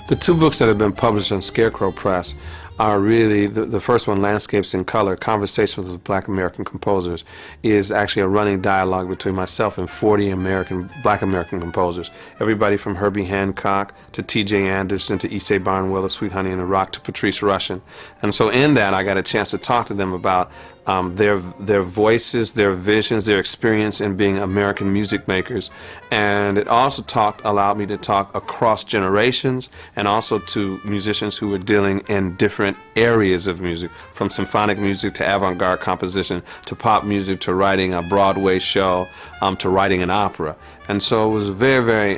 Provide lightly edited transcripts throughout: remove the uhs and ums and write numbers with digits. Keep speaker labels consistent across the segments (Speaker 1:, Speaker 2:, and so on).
Speaker 1: The two books that have been published on Scarecrow Press are really, the first one, Landscapes in Color, Conversations with Black American Composers, is actually a running dialogue between myself and 40 Black American composers. Everybody from Herbie Hancock to T.J. Anderson to Issei Barnwell, Sweet Honey in the Rock to Patrice Rushen. And so in that I got a chance to talk to them about their voices, their visions, their experience in being American music makers. And it also allowed me to talk across generations and also to musicians who were dealing in different areas of music, from symphonic music to avant-garde composition to pop music to writing a Broadway show to writing an opera. And so it was a very, very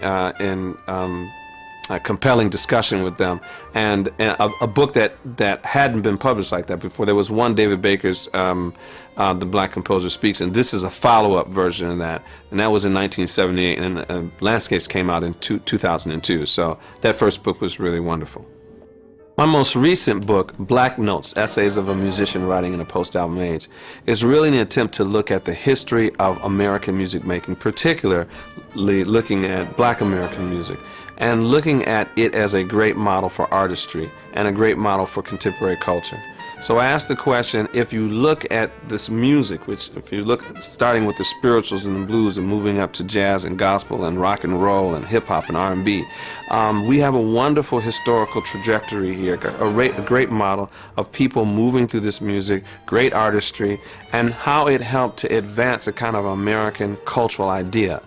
Speaker 1: a compelling discussion with them, and a book that hadn't been published like that before. There was one, David Baker's The Black Composer Speaks, and this is a follow-up version of that, and that was in 1978, and Landscapes came out in 2002, so that first book was really wonderful. My most recent book, Black Notes, Essays of a Musician Writing in a Post-Album Age, is really an attempt to look at the history of American music making, particularly looking at Black American music, and looking at it as a great model for artistry and a great model for contemporary culture. So I asked the question, if you look at this music, which if you look starting with the spirituals and the blues and moving up to jazz and gospel and rock and roll and hip-hop and R&B, we have a wonderful historical trajectory here, a great model of people moving through this music, great artistry, and how it helped to advance a kind of American cultural idea.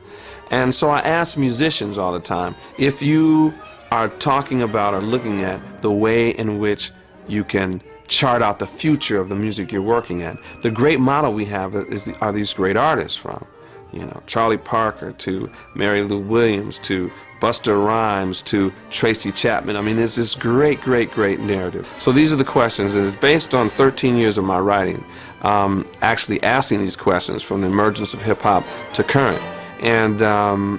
Speaker 1: And so I ask musicians all the time, if you are talking about or looking at the way in which you can chart out the future of the music you're working at, the great model we have are these great artists, from, you know, Charlie Parker to Mary Lou Williams to Busta Rhymes to Tracy Chapman. I mean, it's this great, great, great narrative. So these are the questions, and it's based on 13 years of my writing, actually asking these questions from the emergence of hip-hop to current. And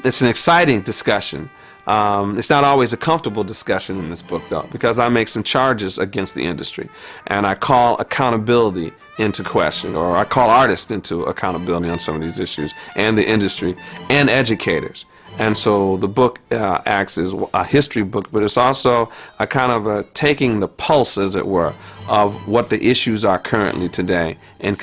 Speaker 1: it's an exciting discussion. It's not always a comfortable discussion in this book, though, because I make some charges against the industry, and I call accountability into question, or I call artists into accountability on some of these issues, and the industry, and educators. And so the book acts as a history book, but it's also a kind of taking the pulse, as it were, of what the issues are currently today in